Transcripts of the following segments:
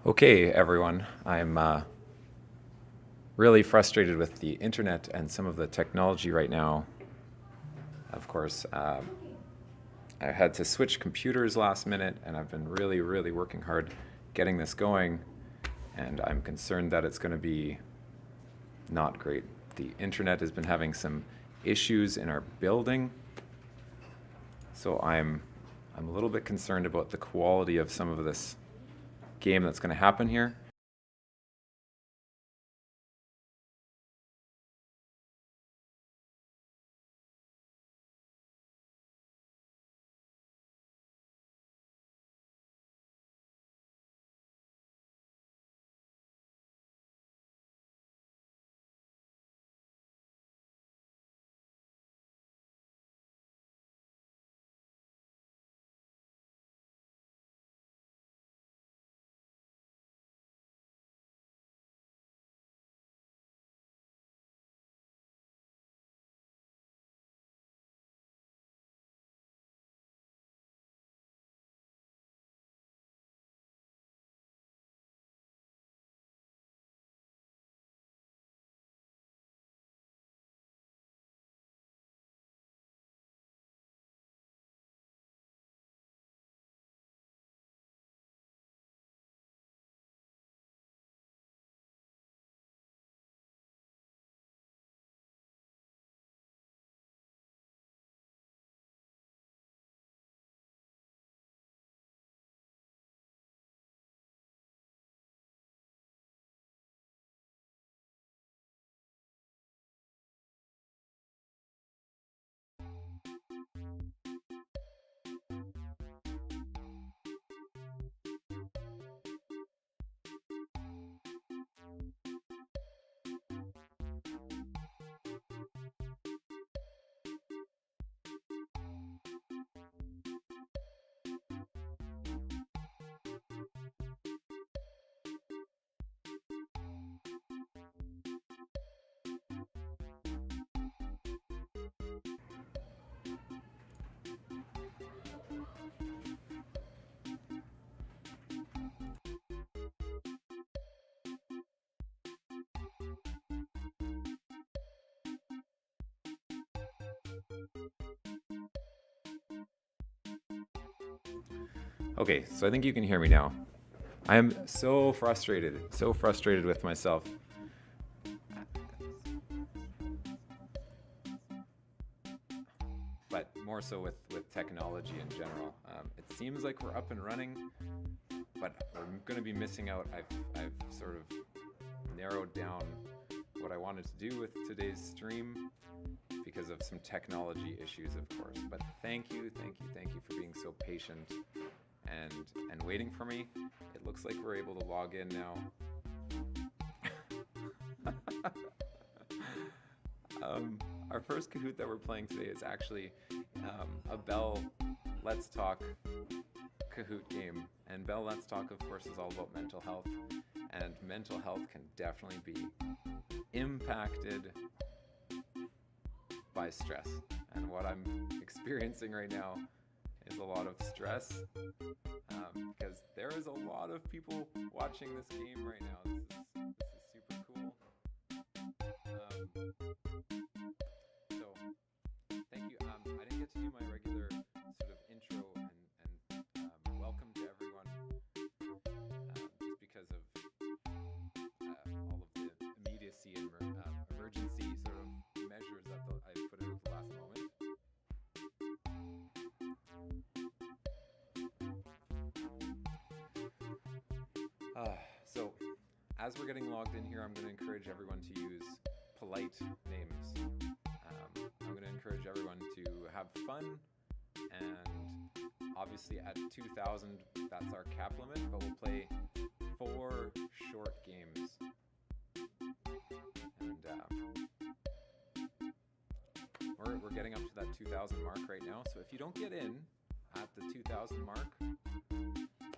Okay, everyone. I'm really frustrated with the internet and some of the technology right now. Of course, I had to switch computers last minute, and I've been really, really working hard getting this going. And I'm concerned that it's going to be not great. The internet has been having some issues in our building, so I'm a little bit concerned about the quality of some of this game that's going to happen here. Okay, so I think you can hear me now. I am so frustrated with myself. But more so with technology in general. It seems like we're up and running, but we're going to be missing out. I've sort of narrowed down what I wanted to do with today's stream because of some technology issues, of course. But thank you for being so patient and waiting for me. It looks like we're able to log in now. Our first Kahoot that we're playing today is actually a Bell Let's Talk Kahoot game. And Bell Let's Talk, of course, is all about mental health. And mental health can definitely be impacted by stress. And what I'm experiencing right now is a lot of stress because there is a lot of people watching this game right now. This is super cool. So thank you. I didn't get to do my regular sort of intro and welcome to everyone just because of all of the immediacy and emergency sort of measures that I put in at the last moment. So as we're getting logged in here, I'm going to encourage everyone to use polite names. I'm going to encourage everyone to have fun, and obviously at 2,000, that's our cap limit, but we'll play 4 short games. And we're getting up to that 2,000 mark right now, so if you don't get in at the 2,000 mark,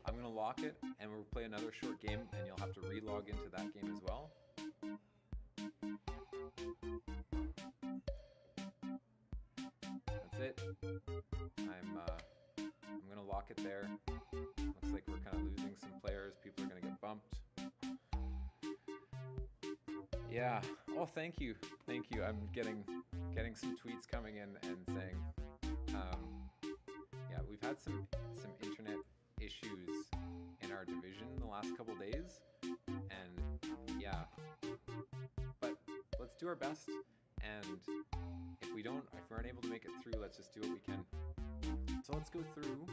I'm going to lock it, and we'll play another short game, and you'll have to re-log into that game as well. That's it. I'm going to lock it there. Looks like we're kind of losing some players. People are going to get bumped. Yeah. Oh, thank you. Thank you. I'm getting some tweets coming in and saying, yeah, we've had some internet issues in our division the last couple days, and yeah, but let's do our best. And if we aren't able to make it through, let's just do what we can. So let's go through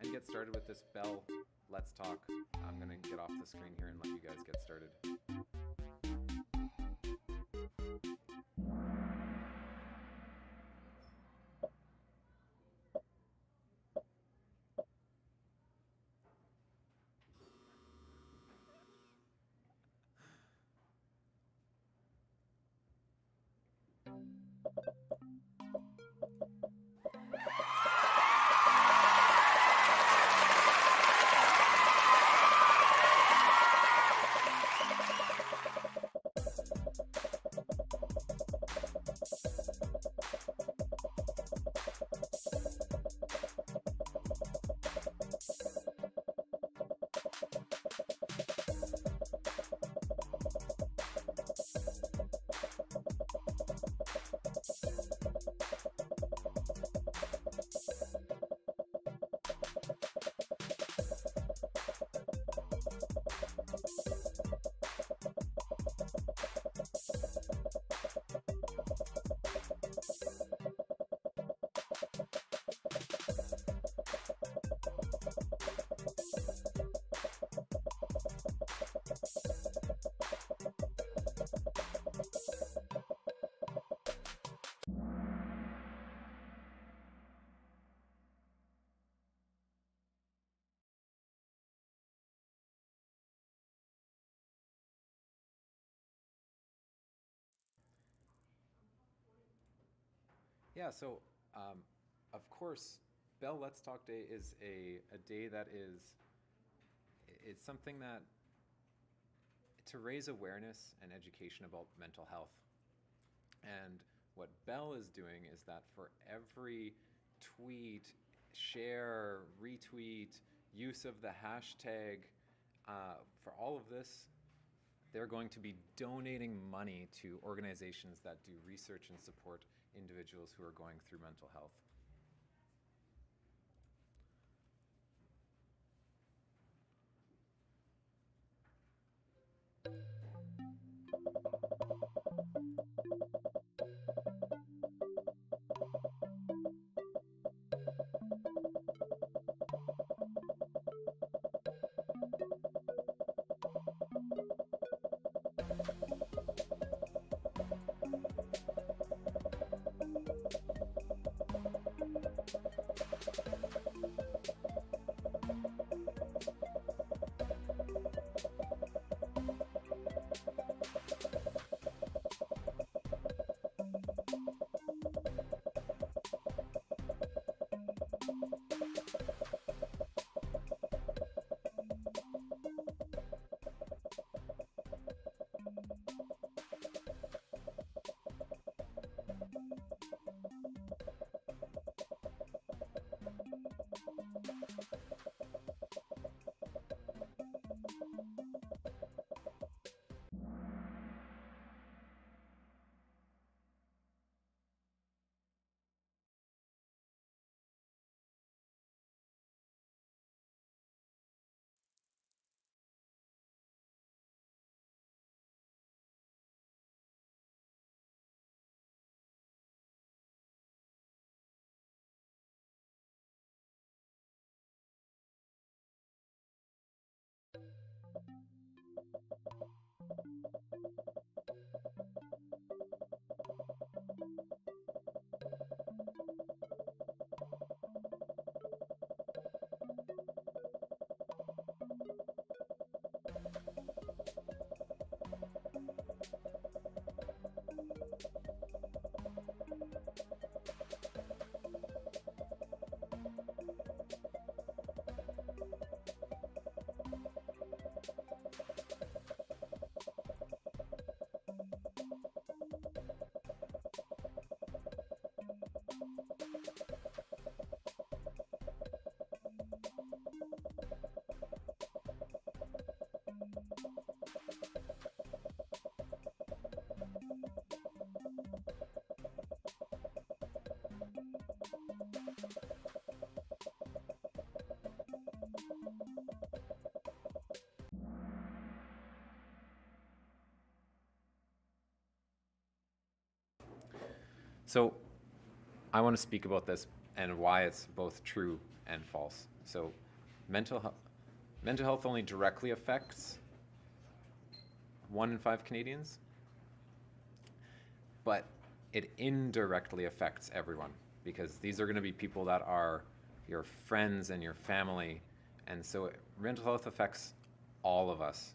and get started with this Bell Let's Talk. I'm gonna get off the screen here and let you guys get started. Yeah, so of course, Bell Let's Talk Day is a day that it's something that to raise awareness and education about mental health. And what Bell is doing is that for every tweet, share, retweet, use of the hashtag, for all of this, they're going to be donating money to organizations that do research and support individuals who are going through mental health. So I want to speak about this and why it's both true and false. So mental health only directly affects 1 in 5 Canadians, but it indirectly affects everyone because these are going to be people that are your friends and your family. And so mental health affects all of us.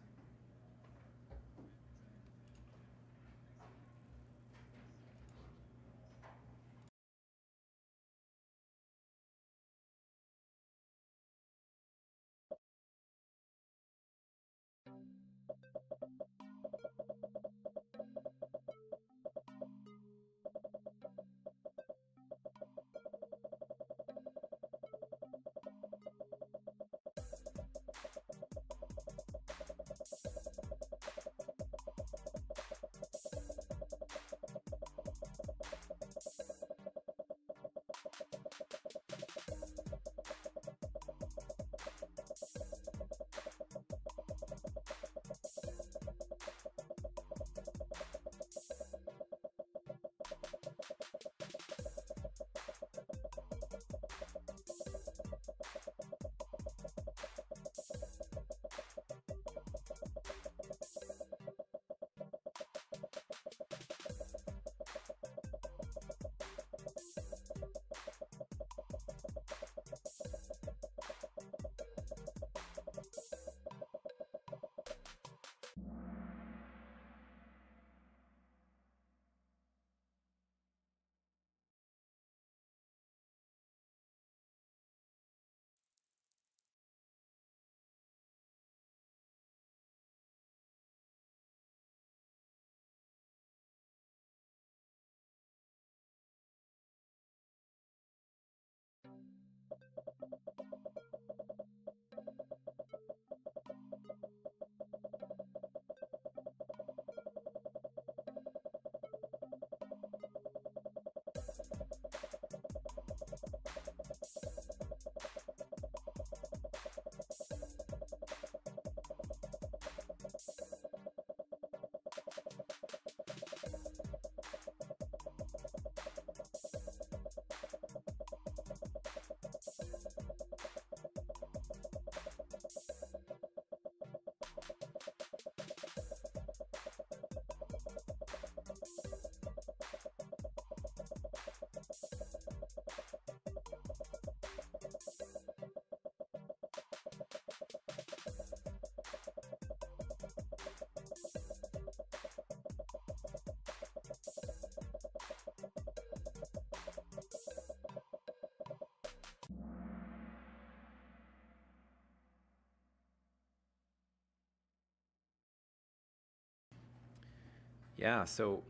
Yeah, so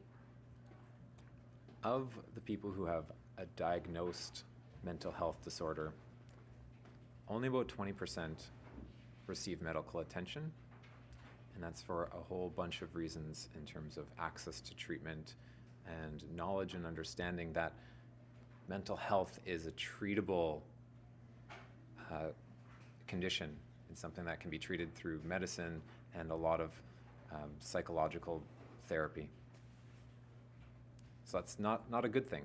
of the people who have a diagnosed mental health disorder, only about 20% receive medical attention. And that's for a whole bunch of reasons in terms of access to treatment and knowledge and understanding that mental health is a treatable condition. It's something that can be treated through medicine and a lot of psychological therapy. So that's not a good thing.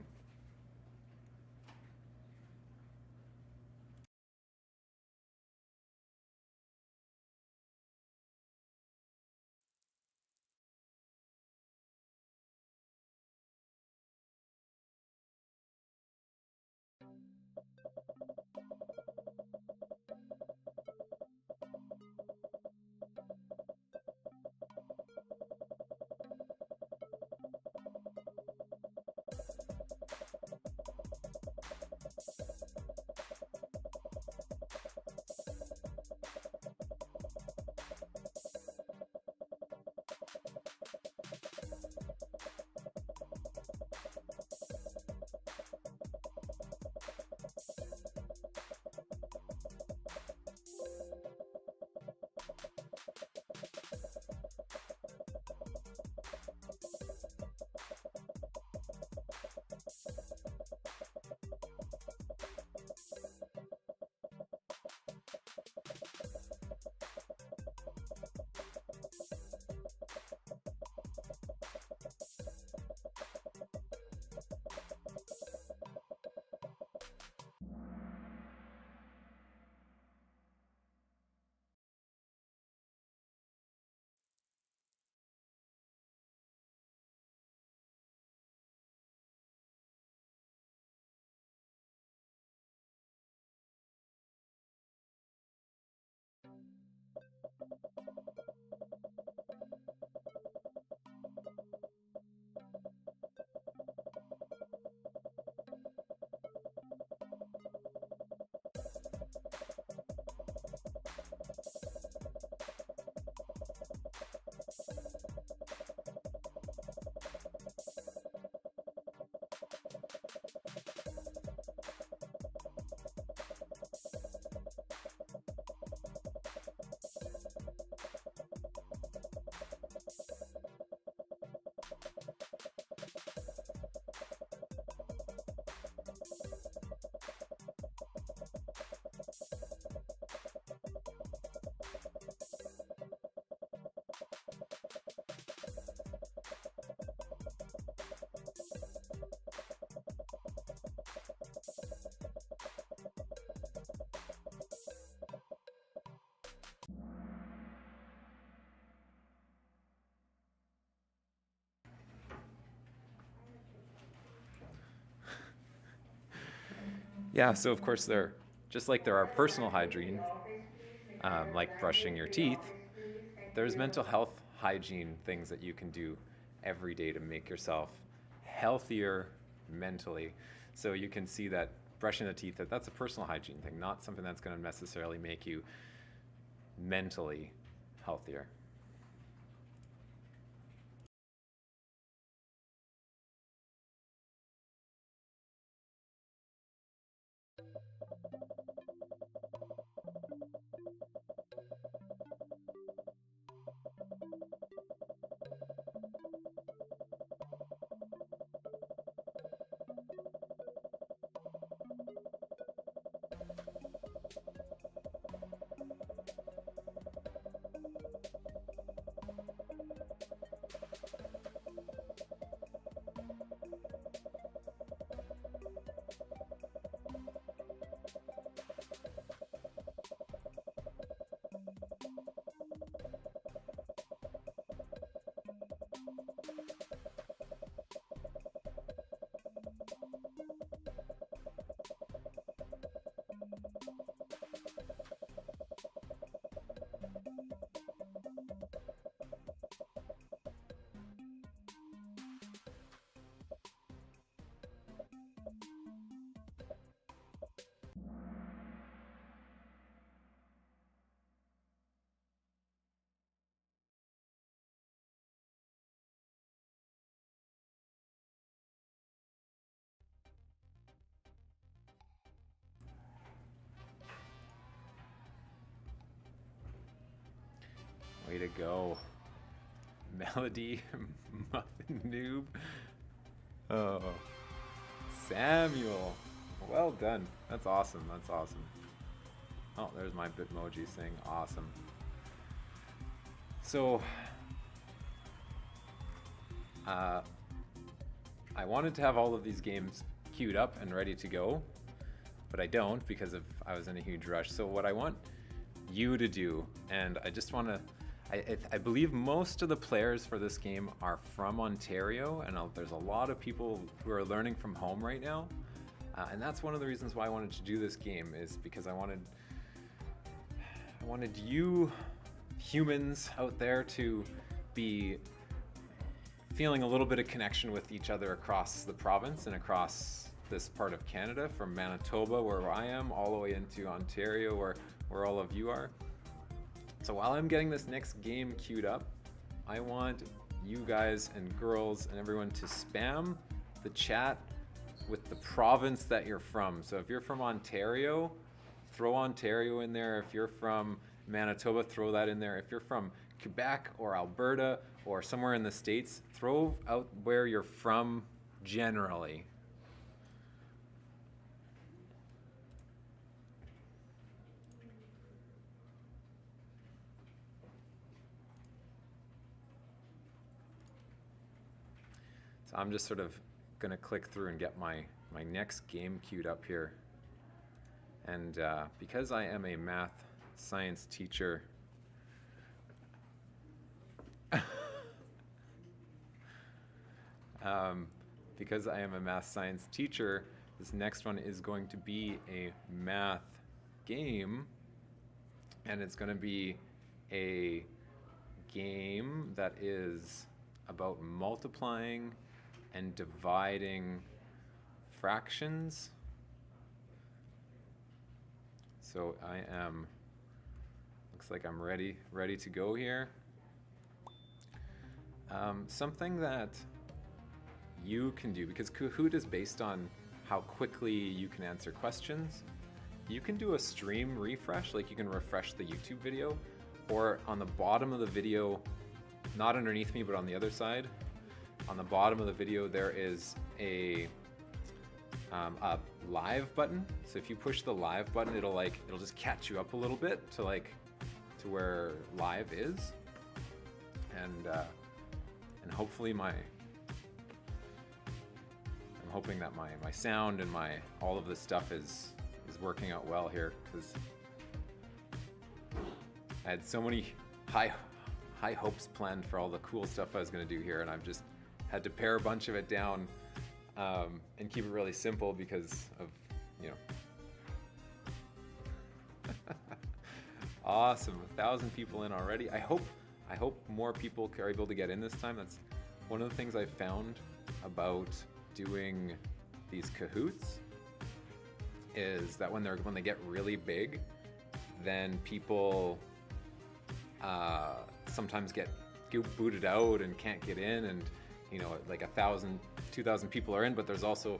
Yeah, so of course just like there are personal hygiene, like brushing your teeth, there's mental health hygiene things that you can do every day to make yourself healthier mentally. So you can see that brushing the teeth, that's a personal hygiene thing, not something that's going to necessarily make you mentally healthier. Way to go. Melody Muffin Noob. Oh, Samuel. Well done. That's awesome. That's awesome. Oh, there's my Bitmoji saying awesome. So, I wanted to have all of these games queued up and ready to go, but I don't because I was in a huge rush. So what I want you to do, and I just want to, I believe most of the players for this game are from Ontario, and there's a lot of people who are learning from home right now. And that's one of the reasons why I wanted to do this game, is because I wanted you humans out there to be feeling a little bit of connection with each other across the province and across this part of Canada, from Manitoba, where I am, all the way into Ontario, where all of you are. So while I'm getting this next game queued up, I want you guys and girls and everyone to spam the chat with the province that you're from. So if you're from Ontario, throw Ontario in there. If you're from Manitoba, throw that in there. If you're from Quebec or Alberta or somewhere in the States, throw out where you're from generally. So I'm just sort of going to click through and get my next game queued up here. And because I am a math science teacher, this next one is going to be a math game, and it's going to be a game that is about multiplying and dividing fractions. So looks like I'm ready to go here. Something that you can do, because Kahoot is based on how quickly you can answer questions. You can do a stream refresh, like you can refresh the YouTube video, or on the bottom of the video, not underneath me, but on the other side, on the bottom of the video, there is a live button. So if you push the live button, it'll just catch you up a little bit to where live is, and hopefully I'm hoping that my sound and all of this stuff is working out well here, because I had so many high hopes planned for all the cool stuff I was going to do here, and I've just had to pare a bunch of it down and keep it really simple because of Awesome, 1,000 people in already. I hope more people are able to get in this time. That's one of the things I found about doing these Kahoots, is that when they get really big, then people sometimes get booted out and can't get in, and you know, like 1,000, 2,000 people are in, but there's also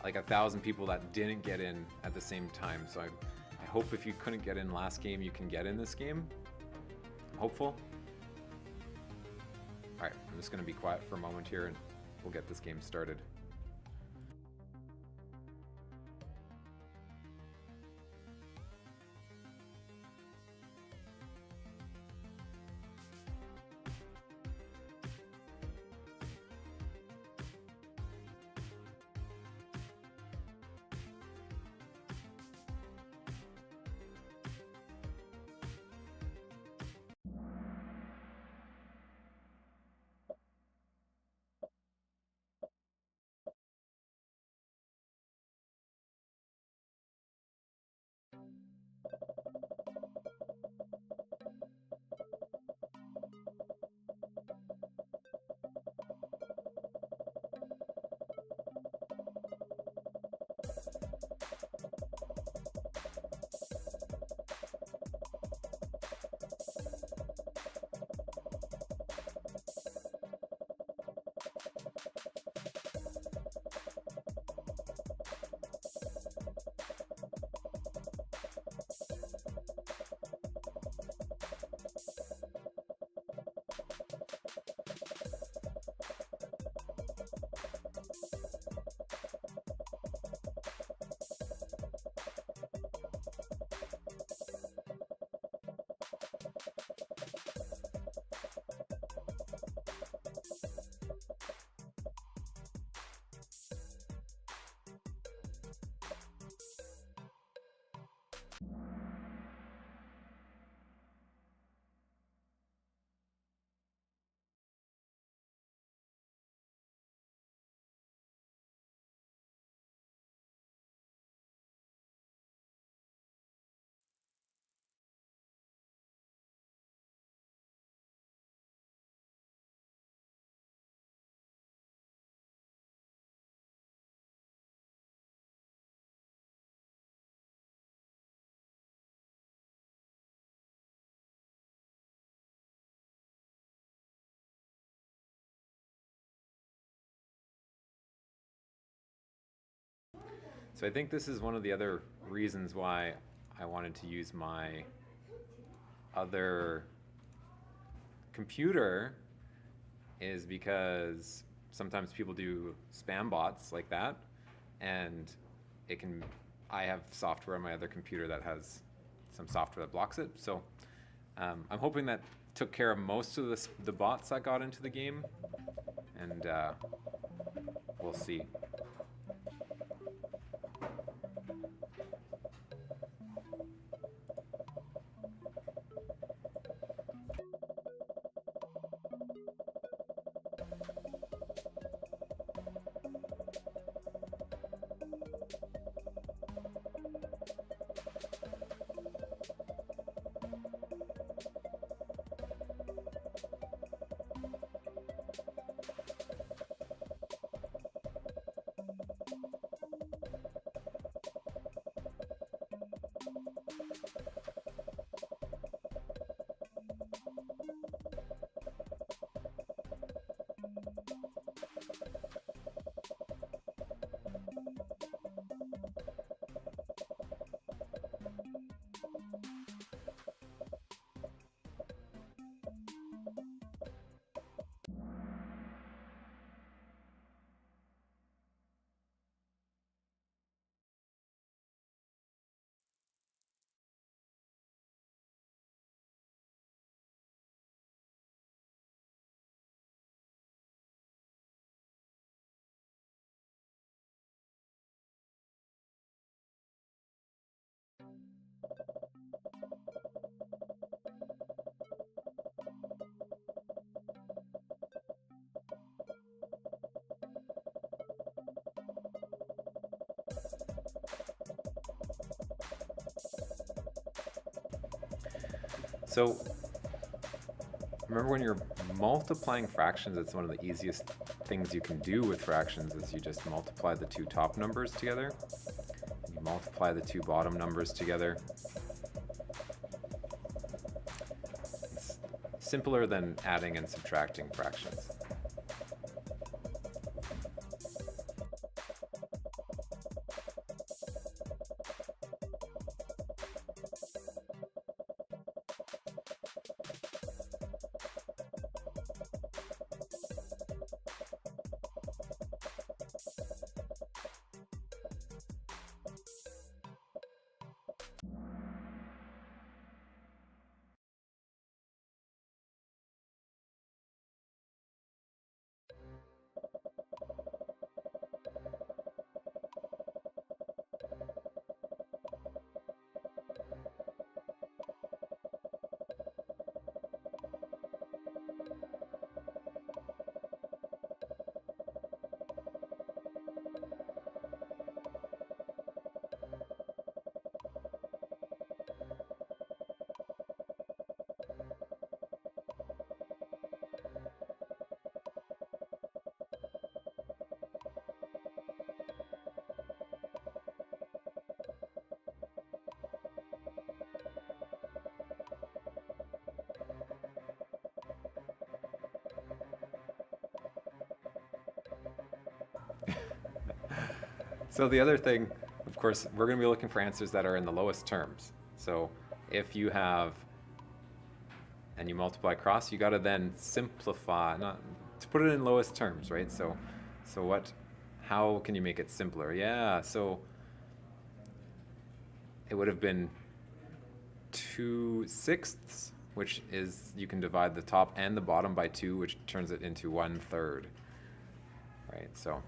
like 1,000 people that didn't get in at the same time. So I hope if you couldn't get in last game, you can get in this game. I'm hopeful. All right, I'm just going to be quiet for a moment here and we'll get this game started. So I think this is one of the other reasons why I wanted to use my other computer, is because sometimes people do spam bots like that, and I have software on my other computer that has some software that blocks it. So I'm hoping that took care of most of the bots that got into the game, and we'll see. So remember, when you're multiplying fractions, it's one of the easiest things you can do with fractions is you just multiply the two top numbers together. You multiply the two bottom numbers together. It's simpler than adding and subtracting fractions. So the other thing, of course, we're going to be looking for answers that are in the lowest terms. So if you have, and you multiply across, you got to then simplify, not to put it in lowest terms, right? So how can you make it simpler? Yeah, so it would have been 2/6, which is, you can divide the top and the bottom by 2, which turns it into 1/3, right? So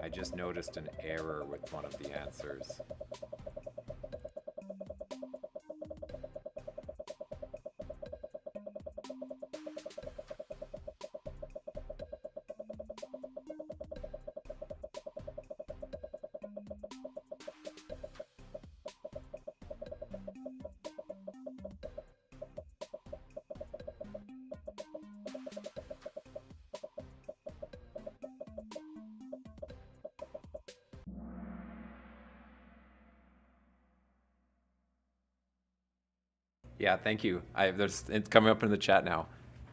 I just noticed an error with one of the answers. Yeah, thank you. It's coming up in the chat now.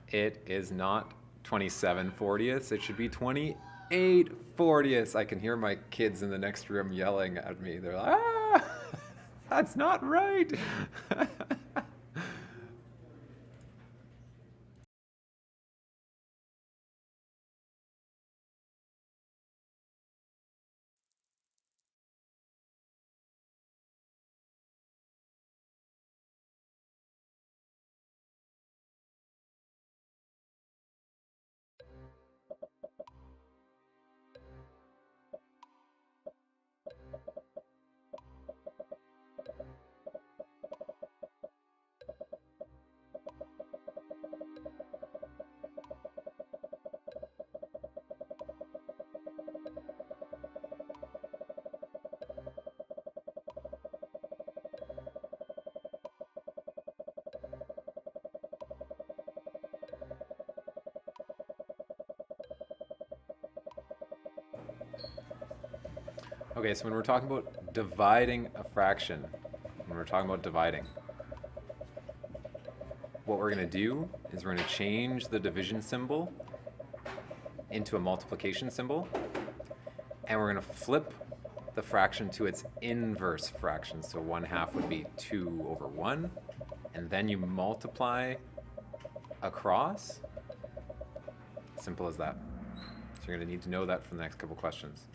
It is not 27/40ths. It should be 28/40ths. I can hear my kids in the next room yelling at me. They're like, ah, that's not right. Okay, so when we're talking about dividing a fraction, what we're going to do is we're going to change the division symbol into a multiplication symbol, and we're going to flip the fraction to its inverse fraction. So 1/2 would be 2/1, and then you multiply across. Simple as that. So you're going to need to know that for the next couple questions.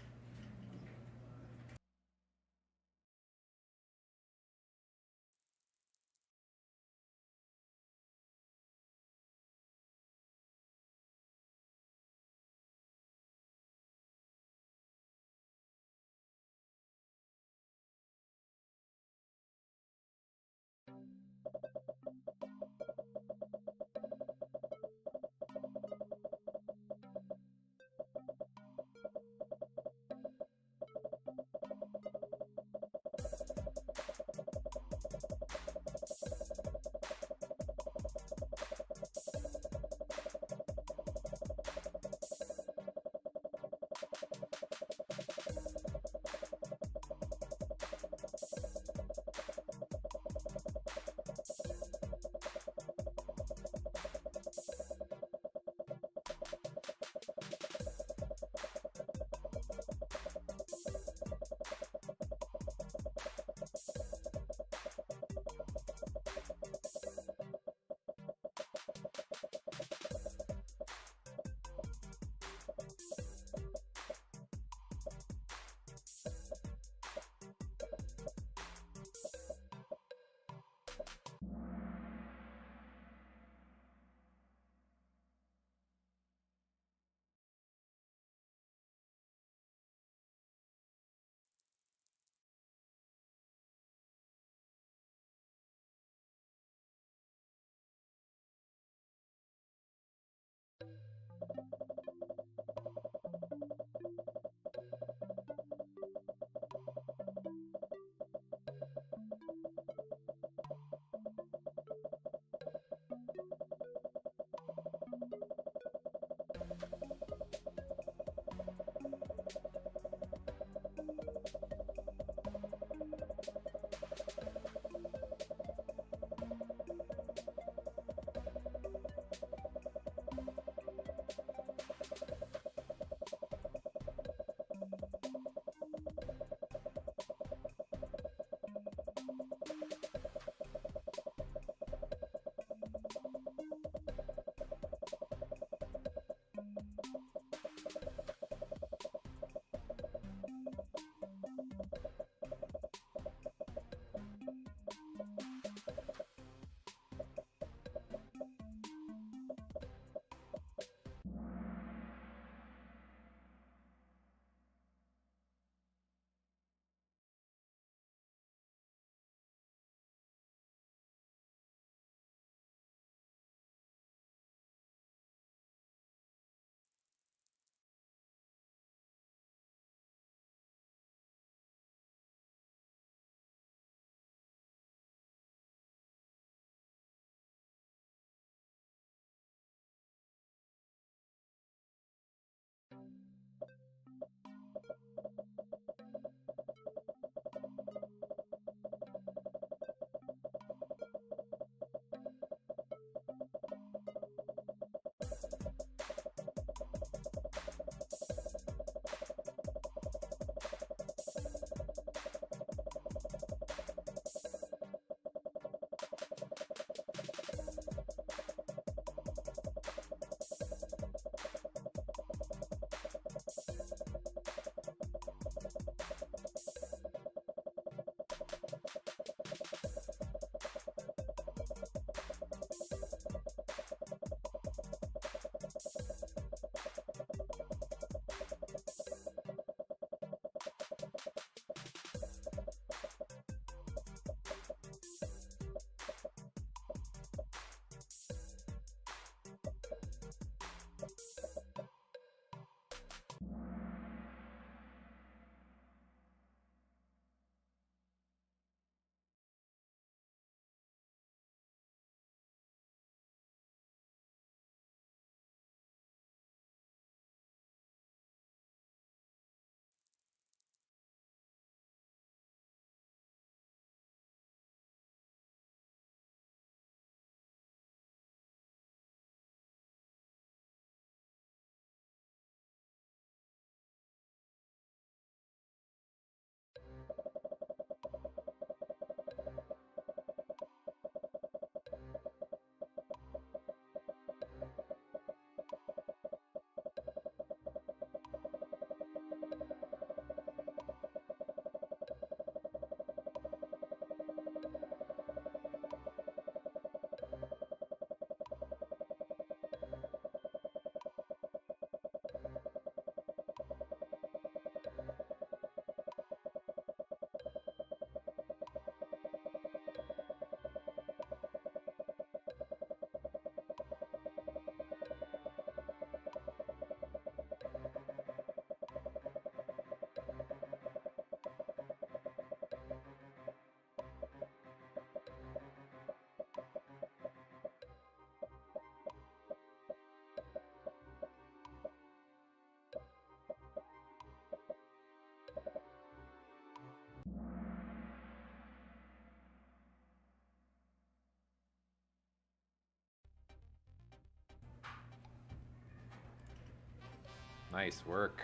Nice work.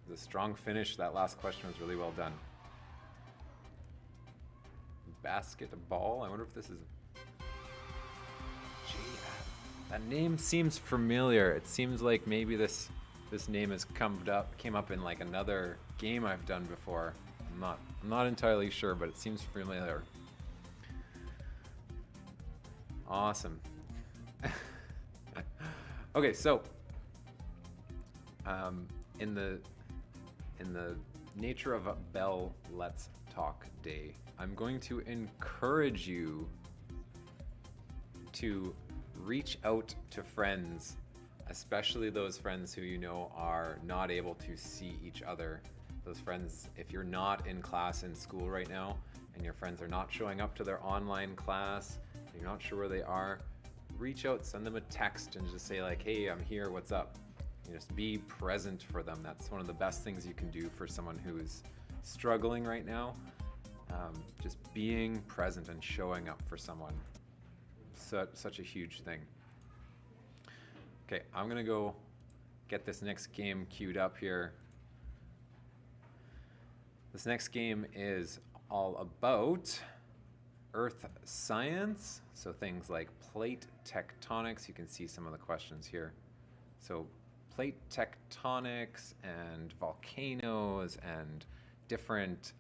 It was a strong finish. That last question was really well done. Basketball. I wonder if this is... Gee, that name seems familiar. It seems like maybe this name has came up in like another game I've done before. I'm not entirely sure, but it seems familiar. Awesome. Okay, so in the nature of a Bell Let's Talk Day, I'm going to encourage you to reach out to friends, especially those friends who you know are not able to see each other. Those friends, if you're not in class in school right now and your friends are not showing up to their online class, you're not sure where they are, reach out, send them a text and just say like, hey, I'm here, what's up? You just be present for them. That's one of the best things you can do for someone who's struggling right now. Just being present and showing up for someone. Such a huge thing. Okay, I'm gonna go get this next game queued up here. This next game is all about earth science. So things like plate tectonics. You can see some of the questions here. So plate tectonics and volcanoes and different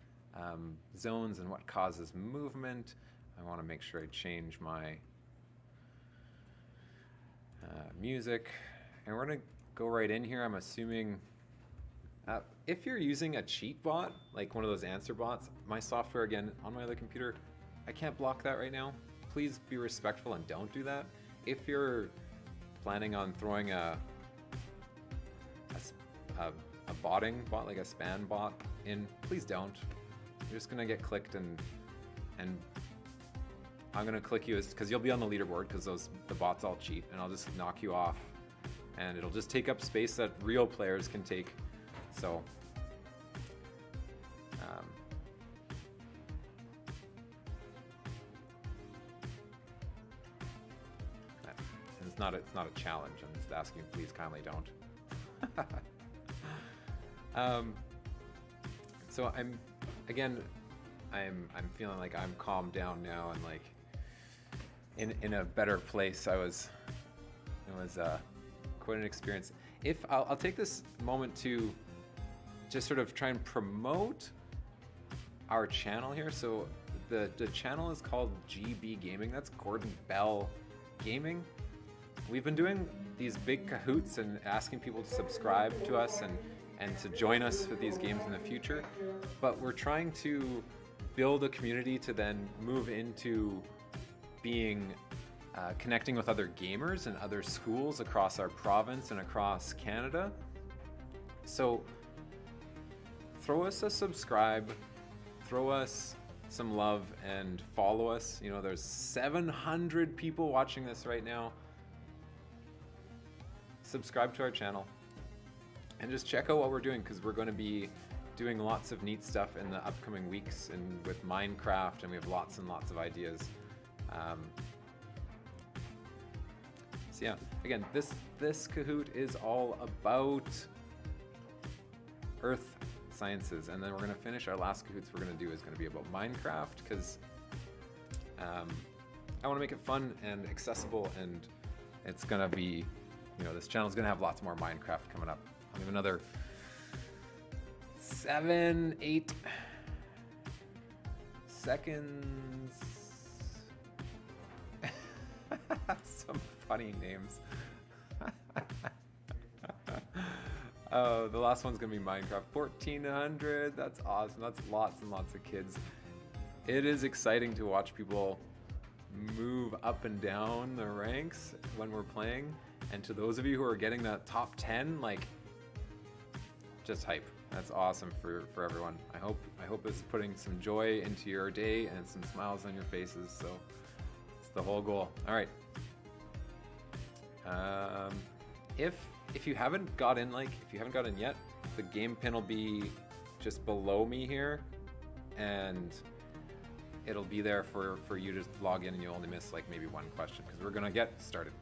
zones and what causes movement. I want to make sure I change my music. And we're going to go right in here. I'm assuming if you're using a cheat bot, like one of those answer bots, my software, again, on my other computer, I can't block that right now. Please be respectful and don't do that. If you're planning on throwing a botting bot, like a spam bot in, please don't. You're just gonna get clicked and I'm gonna click you because you'll be on the leaderboard because the bots all cheat, and I'll just knock you off and it'll just take up space that real players can take. So it's not a challenge. I'm just asking, please kindly don't. So I'm feeling like I'm calmed down now and like in a better place. It was quite an experience. I'll take this moment to just sort of try and promote our channel here. So the channel is called GB Gaming. That's Gordon Bell Gaming. We've been doing these big Kahoots and asking people to subscribe to us and to join us with these games in the future. But we're trying to build a community to then move into being connecting with other gamers and other schools across our province and across Canada. So throw us a subscribe, throw us some love, and follow us. You know, there's 700 people watching this right now. Subscribe to our channel and just check out what we're doing, because we're going to be doing lots of neat stuff in the upcoming weeks and with Minecraft, and we have lots and lots of ideas. So yeah, again, this Kahoot is all about earth sciences, and then we're going to finish our last Kahoots we're going to do is going to be about Minecraft, because I want to make it fun and accessible, and it's going to be, you know, this channel is going to have lots more Minecraft coming up. I have another 7-8 seconds. Some funny names. Oh, the last one's gonna be Minecraft 1400. That's awesome. That's lots and lots of kids. It is exciting to watch people move up and down the ranks when we're playing. And to those of you who are getting that top 10, like, just hype. That's awesome for everyone. I hope it's putting some joy into your day and some smiles on your faces. So it's the whole goal. All right. If you haven't got in yet, the game pin will be just below me here, and it'll be there for you to log in, and you'll only miss like maybe one question, because we're gonna get started.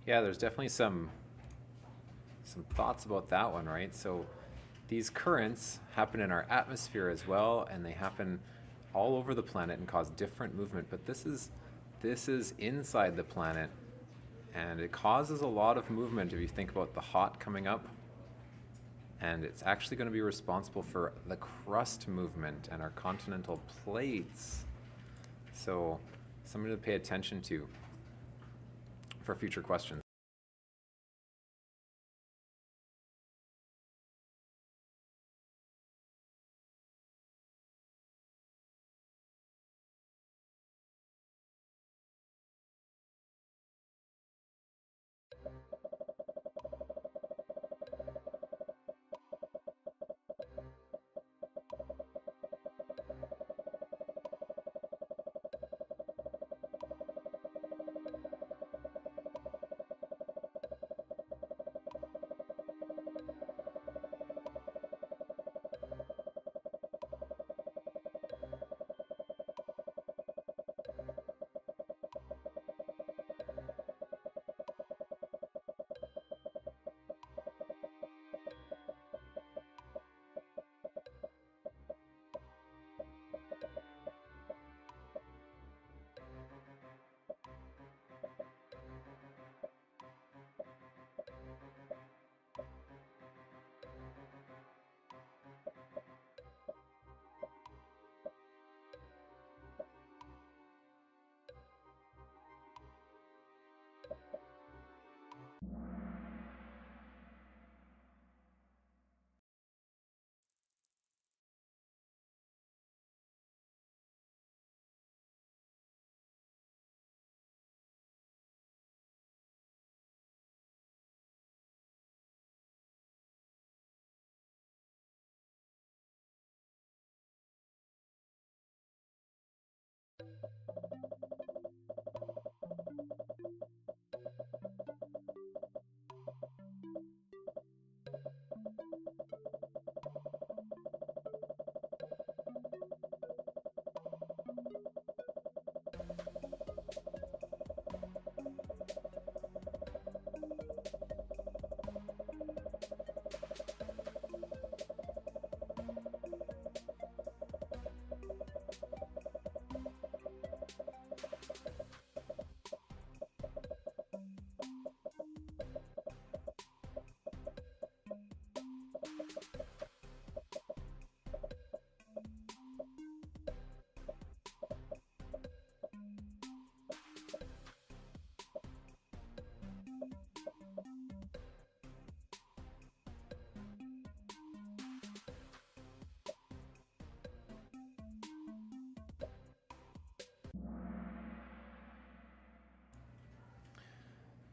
Yeah, there's definitely some thoughts about that one, right? So these currents happen in our atmosphere as well, and they happen all over the planet and cause different movement. But this is inside the planet, and it causes a lot of movement if you think about the hot coming up. And it's actually going to be responsible for the crust movement and our continental plates. So something to pay attention to for future questions.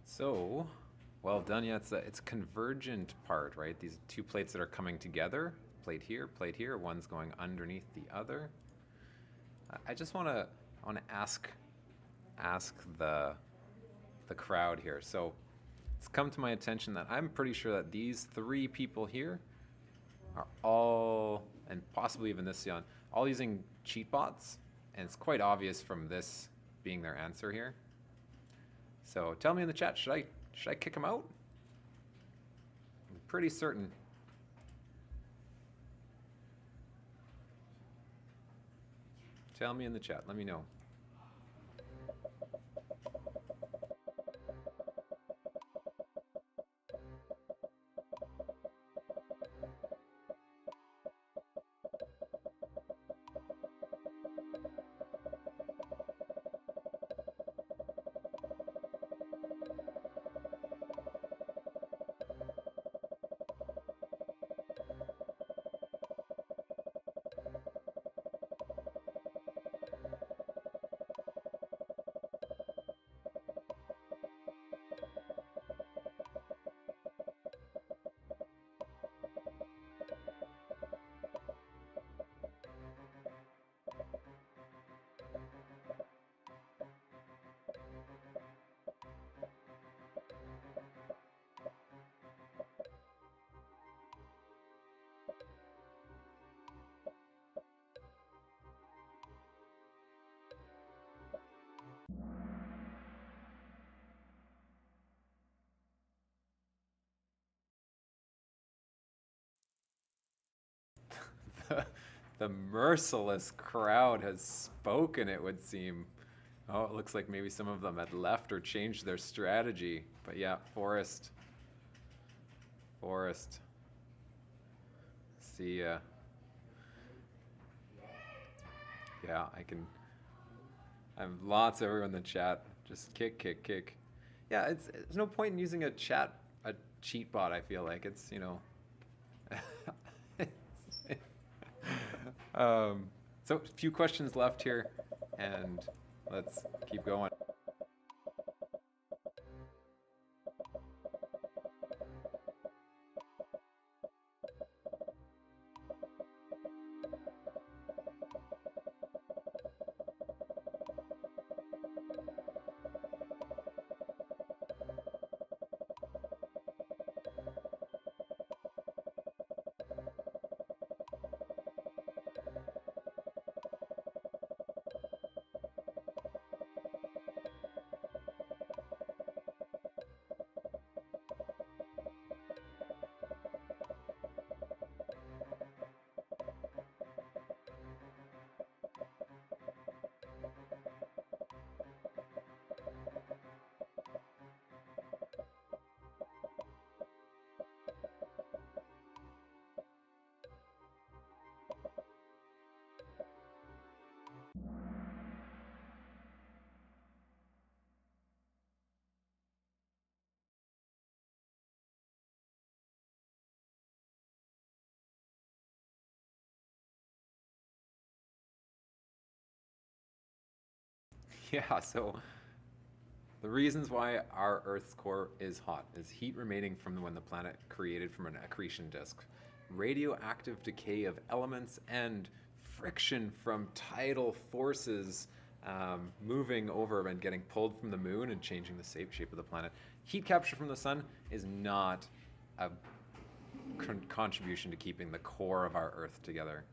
So, well done. Yeah, it's a convergent part, right? These two plates that are coming together, plate here, one's going underneath the other. I just want to ask the crowd here. So, it's come to my attention that I'm pretty sure that these three people here are all, and possibly even this Jan, all using cheat bots, and it's quite obvious from this being their answer here. So tell me in the chat, should I kick them out? I'm pretty certain. Tell me in the chat, let me know. The merciless crowd has spoken, it would seem. Oh, it looks like maybe some of them had left or changed their strategy. But yeah, forest. Forest. See ya. Yeah, I have lots of everyone in the chat. Just kick, kick, kick. Yeah, there's no point in using a cheat bot, I feel like. It's, you know. So a few questions left here, and let's keep going. Yeah, so the reasons why our Earth's core is hot is heat remaining from when the planet created from an accretion disk, radioactive decay of elements, and friction from tidal forces moving over and getting pulled from the moon and changing the shape of the planet. Heat capture from the sun is not a contribution to keeping the core of our Earth together.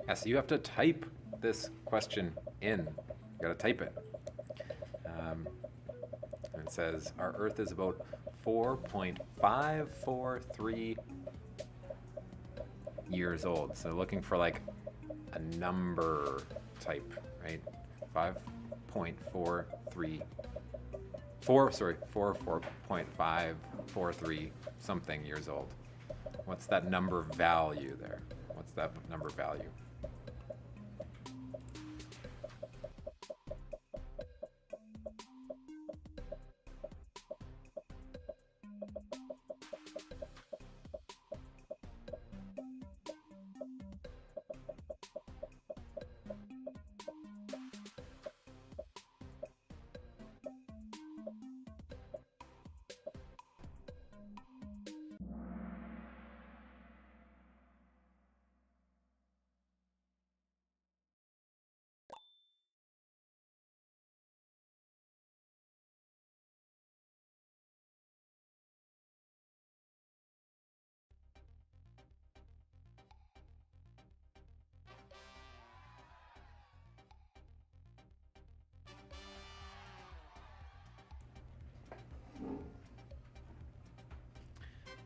Yeah, so you have to type this question in. You gotta type it. And it says our Earth is about 4.543 years old. So looking for like a number type, right? 5.43 4.543 something years old. What's that number value there? What's that number value?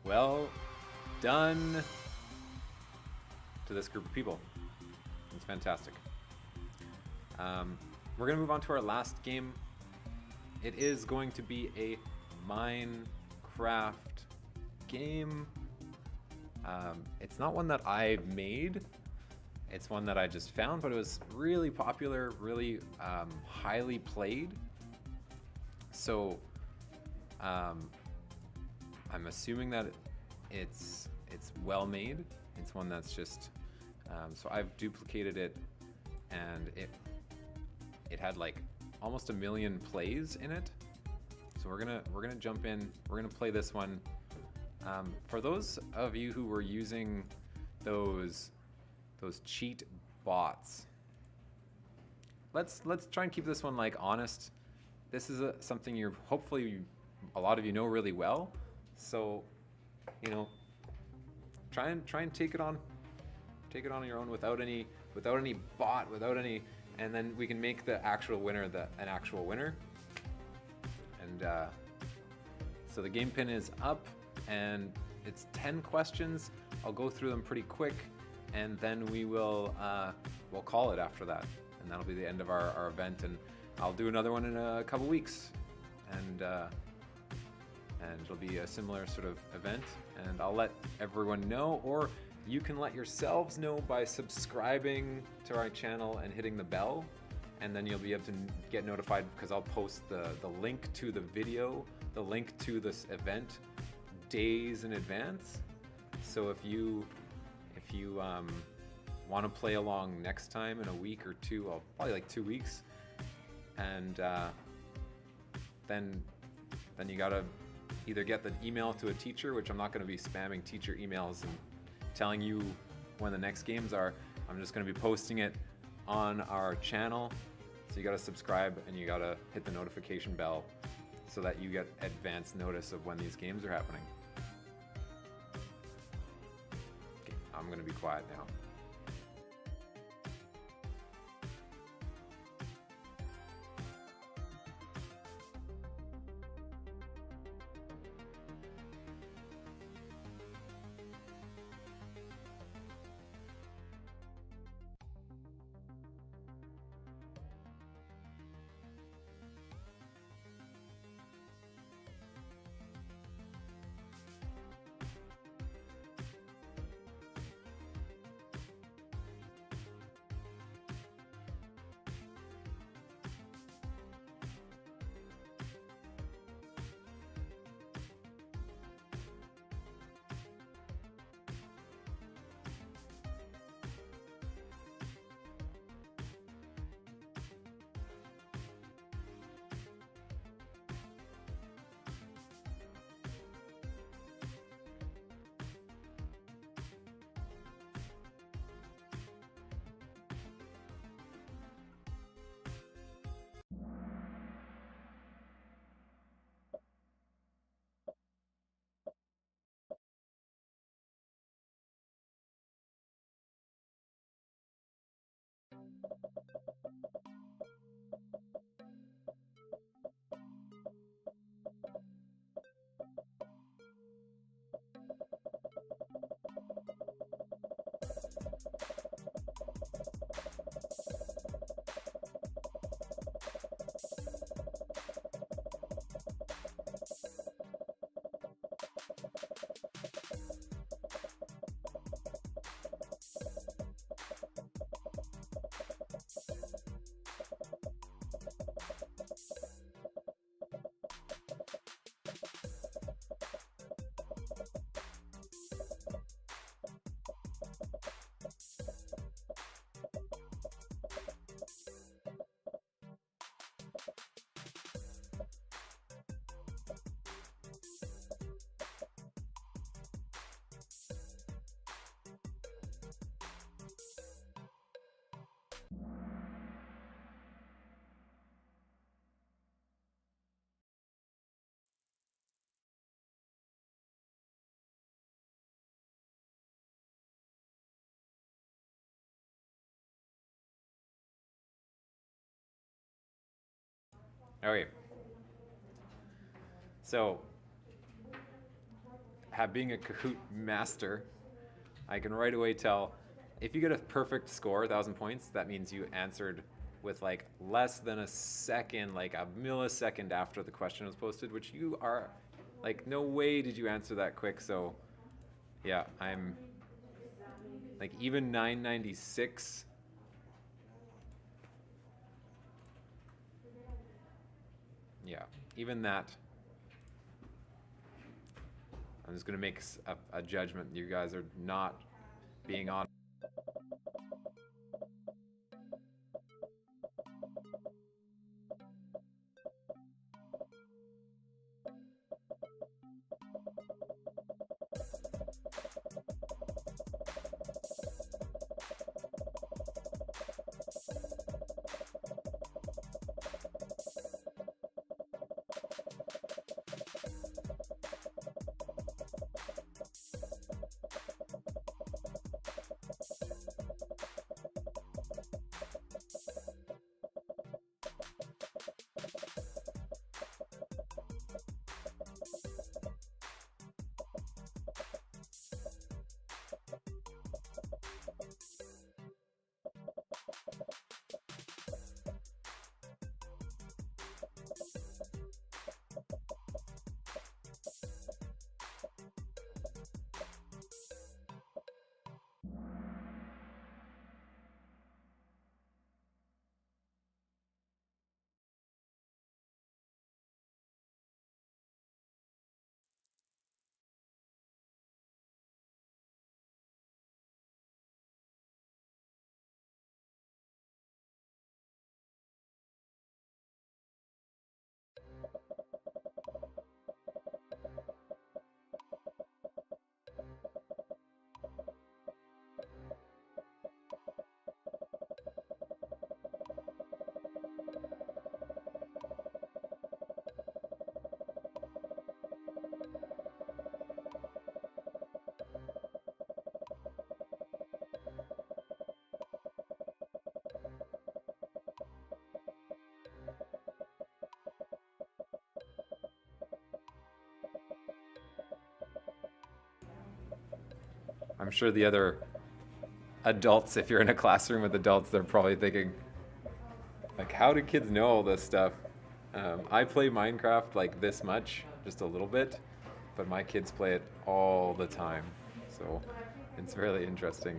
Well done to this group of people. It's fantastic. We're going to move on to our last game. It is going to be a Minecraft game. It's not one that I made. It's one that I just found, but it was really popular, really highly played. So I'm assuming that it's well made. It's one that's just so I've duplicated it, and it had like almost 1 million plays in it. So we're gonna jump in. We're gonna play this one. For those of you who were using those cheat bots, let's try and keep this one like honest. This is something you're hopefully a lot of you know really well. So, you know, try and take it on on your own without any bot, without any, and then we can make the actual winner an actual winner. And so the game pin is up, and it's 10 questions. I'll go through them pretty quick, and then we'll call it after that, and that'll be the end of our event. And I'll do another one in a couple weeks, and it'll be a similar sort of event, and I'll let everyone know, or you can let yourselves know by subscribing to our channel and hitting the bell, and then you'll be able to get notified because I'll post the link to the video, the link to this event days in advance. So if you want to play along next time in a week or two, well, probably like 2 weeks, and then you gotta either get the email to a teacher, which I'm not going to be spamming teacher emails and telling you when the next games are. I'm just going to be posting it on our channel. So you got to subscribe and you got to hit the notification bell so that you get advance notice of when these games are happening. Okay, I'm going to be quiet now. Okay. So, being a Kahoot master, I can right away tell if you get a perfect score, 1,000 points, that means you answered with like less than a second, like a millisecond after the question was posted, which you are like, no way did you answer that quick. So, yeah, I'm like even 996. Yeah, even that. I'm just going to make a judgment. You guys are not being on. I'm sure the other adults, if you're in a classroom with adults, they're probably thinking, like, how do kids know all this stuff? I play Minecraft like this much, just a little bit, but my kids play it all the time. So it's really interesting.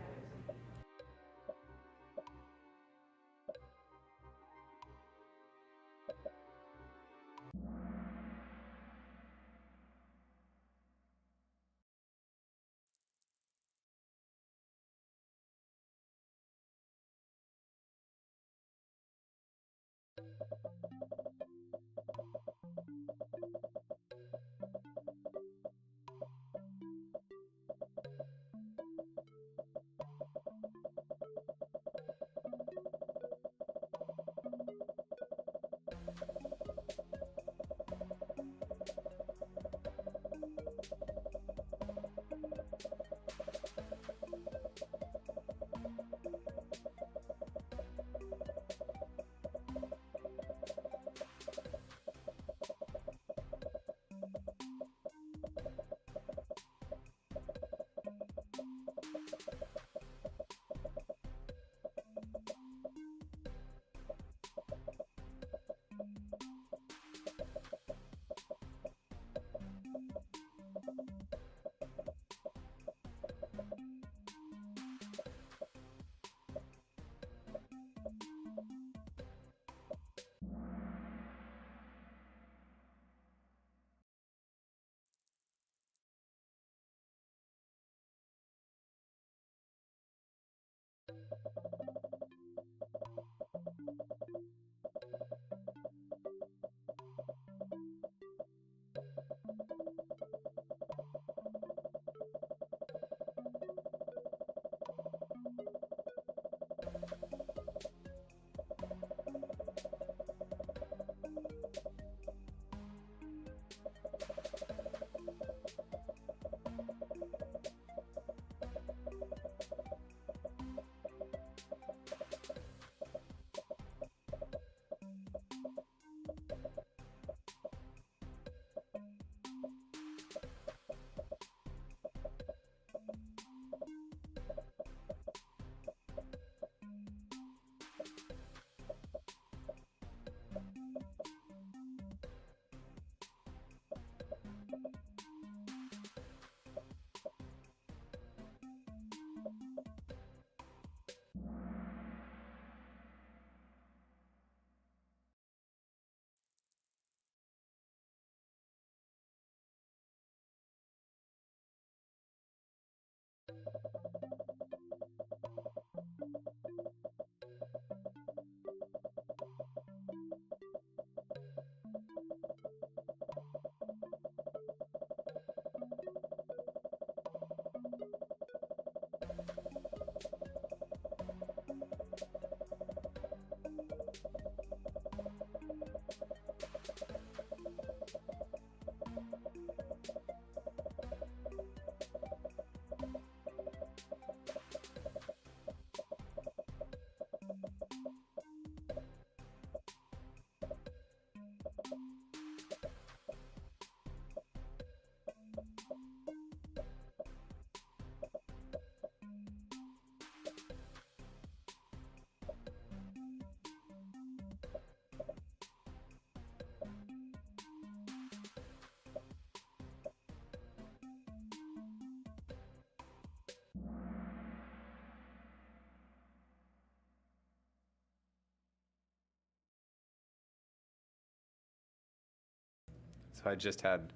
So I just had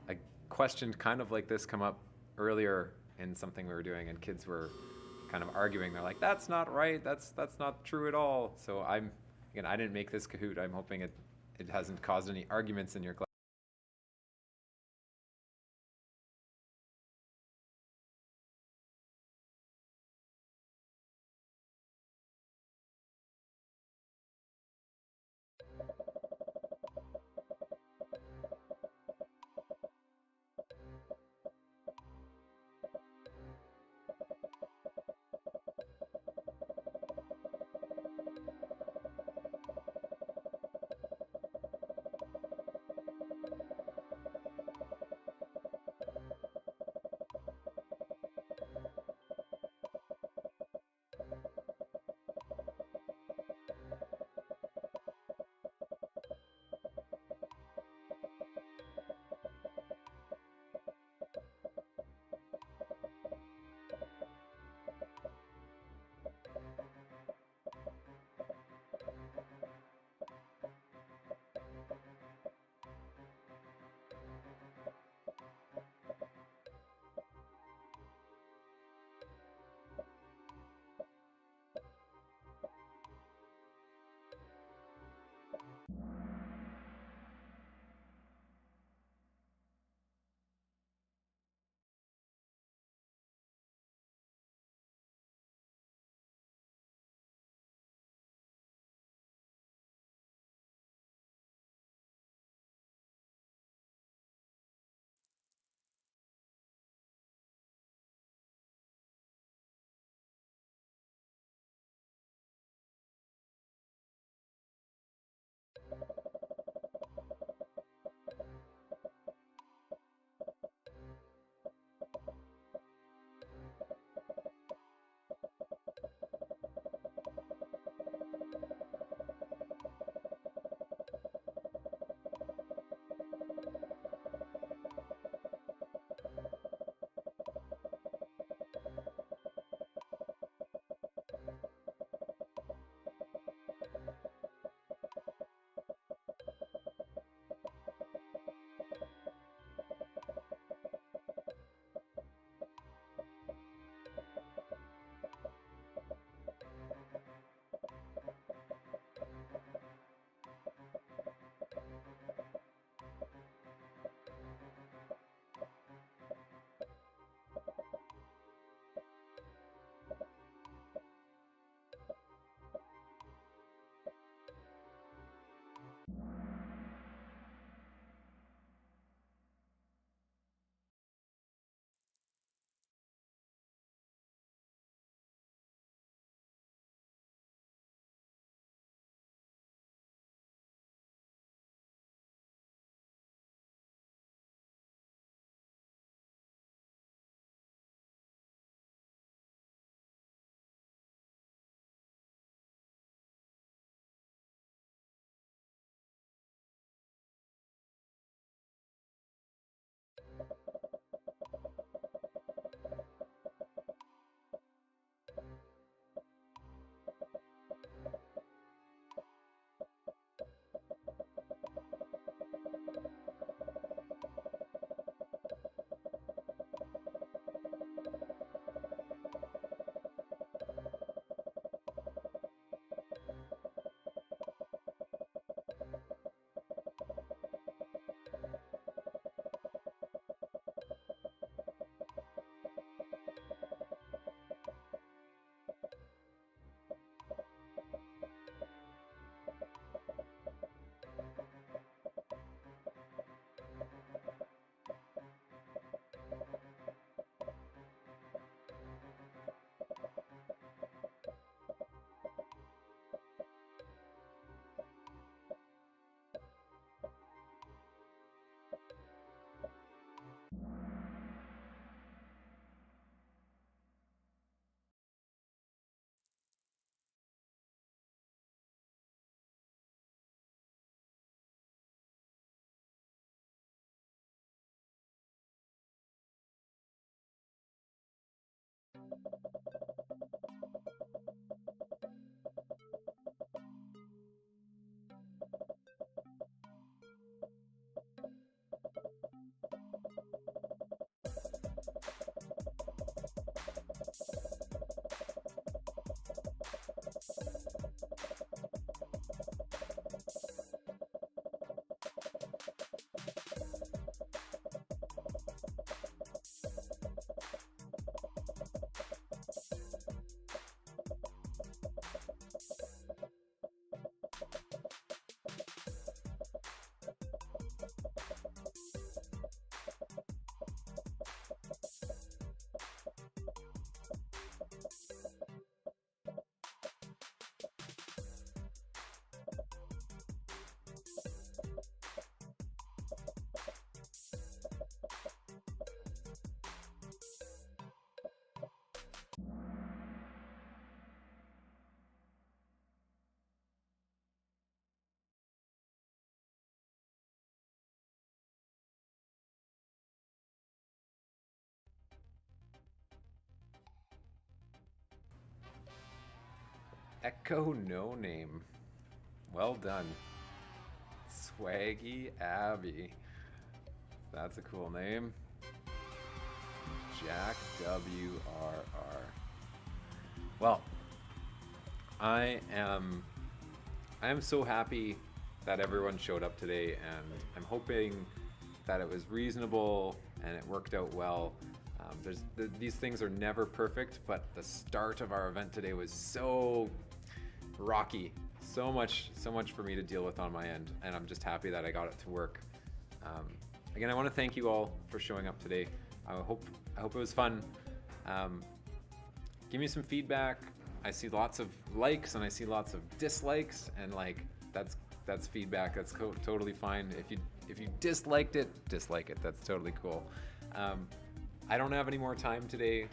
a question kind of like this come up earlier in something we were doing, and kids were kind of arguing. They're like, "That's not right. That's not true at all." So again, I didn't make this Kahoot. I'm hoping it hasn't caused any arguments in your class. Echo No Name. Well done. Swaggy Abby. That's a cool name. Jack WRR. Well, I am so happy that everyone showed up today, and I'm hoping that it was reasonable and it worked out well. These things are never perfect, but the start of our event today was so rocky, so much for me to deal with on my end, and I'm just happy that I got it to work. Again, I want to thank you all for showing up today. I hope it was fun. Give me some feedback. I see lots of likes and I see lots of dislikes, and like that's feedback. That's totally fine. If you disliked it, dislike it. That's totally cool. I don't have any more time today.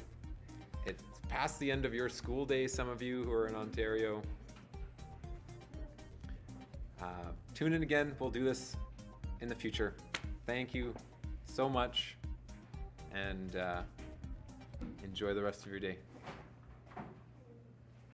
It's past the end of your school day, some of you who are in Ontario. Tune in again. We'll do this in the future. Thank you so much, and enjoy the rest of your day.